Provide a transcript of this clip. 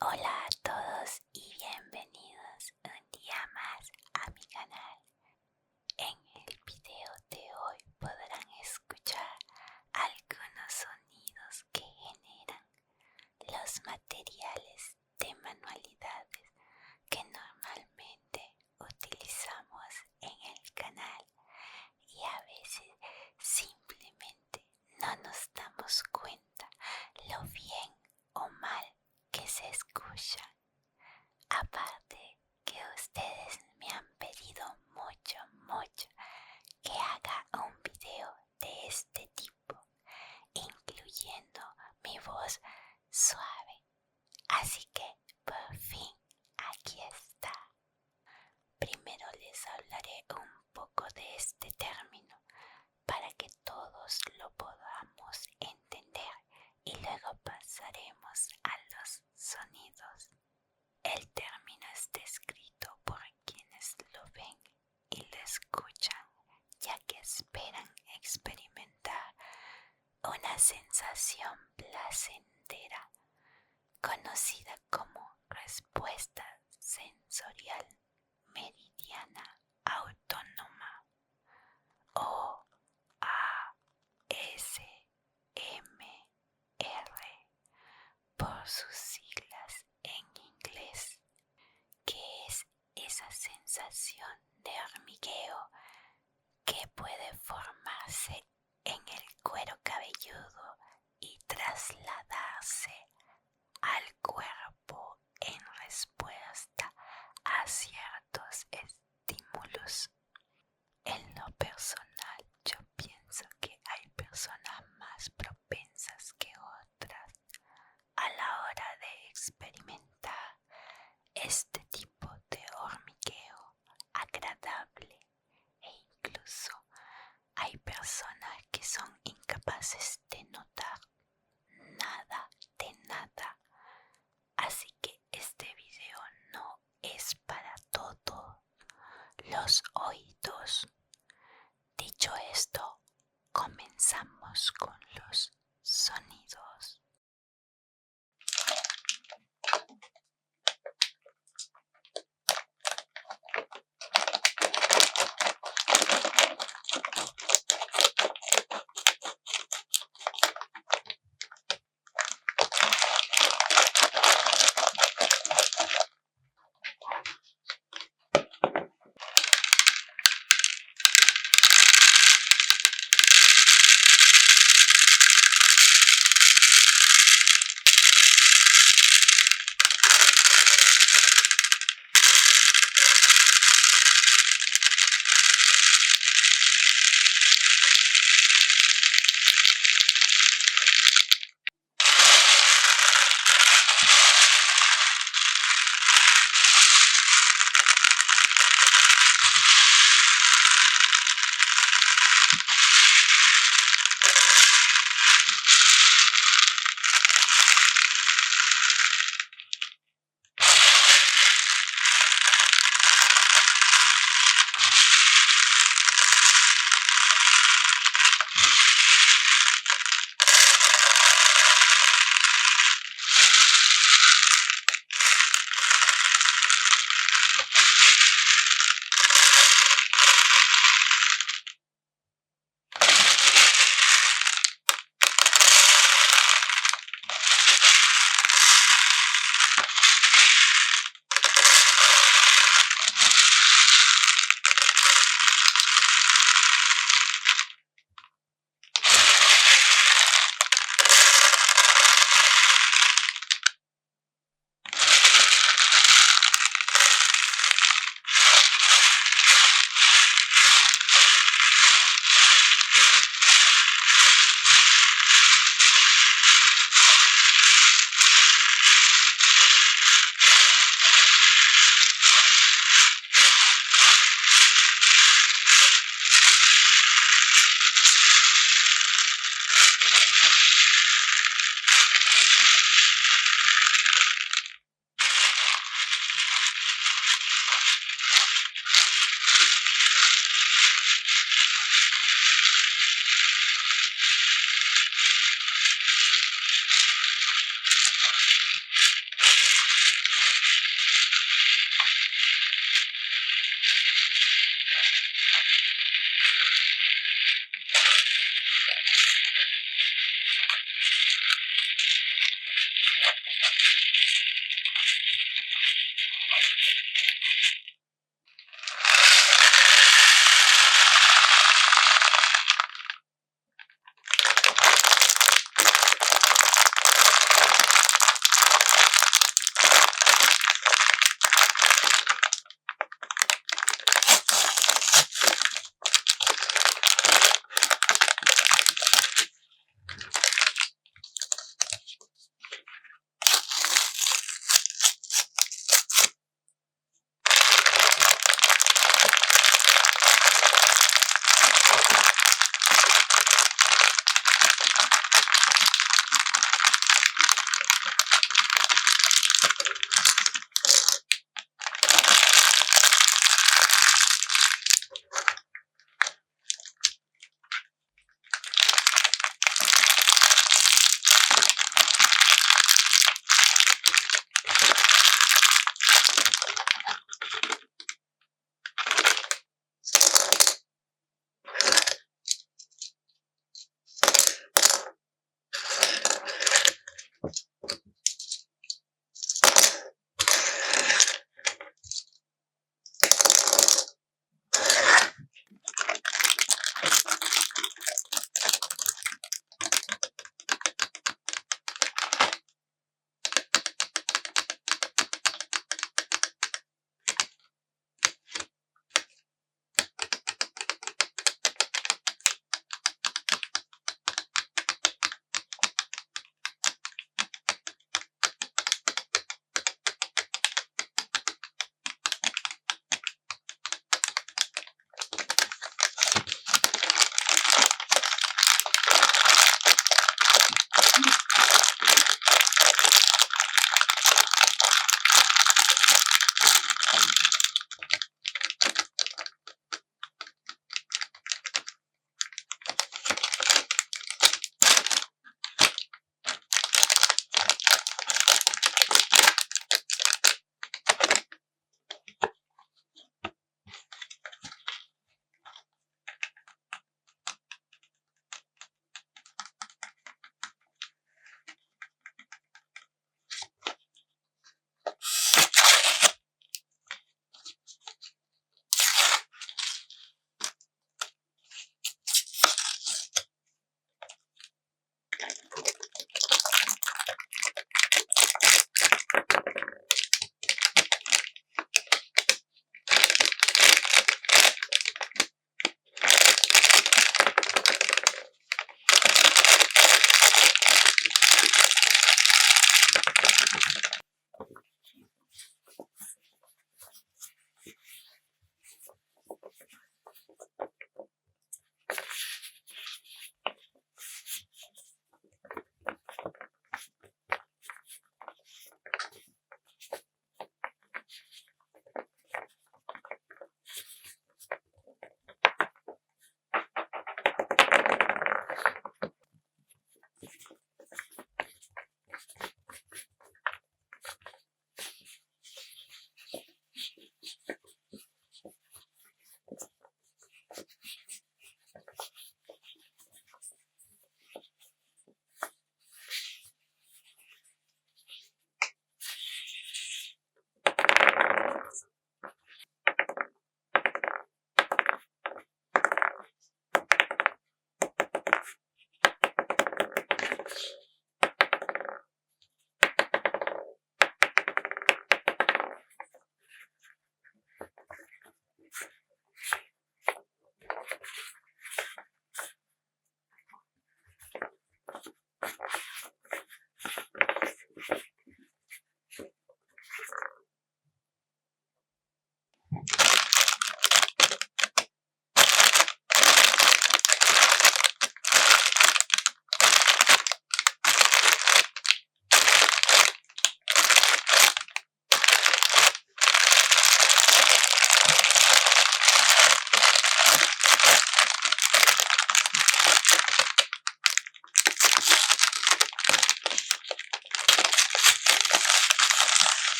Hola a todos y bienvenidos un día más a mi canal. En el video de hoy podrán escuchar algunos sonidos que generan los materiales de manualidades que normalmente utilizamos en el canal y a veces simplemente no nos damos cuenta lo bien o mal que se escucha. Aparte que ustedes me han pedido mucho que haga un video de este tipo, incluyendo mi voz suave. Así que por fin aquí está. Primero les hablaré un poco de este término para que todos lo podamos entender y luego pasaremos a los sonidos. El término es descrito por quienes lo ven y lo escuchan, ya que esperan experimentar una sensación placentera, conocida como respuesta sensorial meridiana autónoma o ASMR por sus siglas en inglés, que es esa sensación de hormigueo que puede formarse en el cuero cabelludo y trasladarse al cuerpo en respuesta a ciertos estímulos. En lo personal, yo pienso que hay personas más propensas que otras a la hora de experimentar este tipo de hormigueo agradable, e incluso hay personas que son incapaces de notar nada de nada. Así que este video no es para todos los oídos. Dicho esto, comenzamos con los sonidos.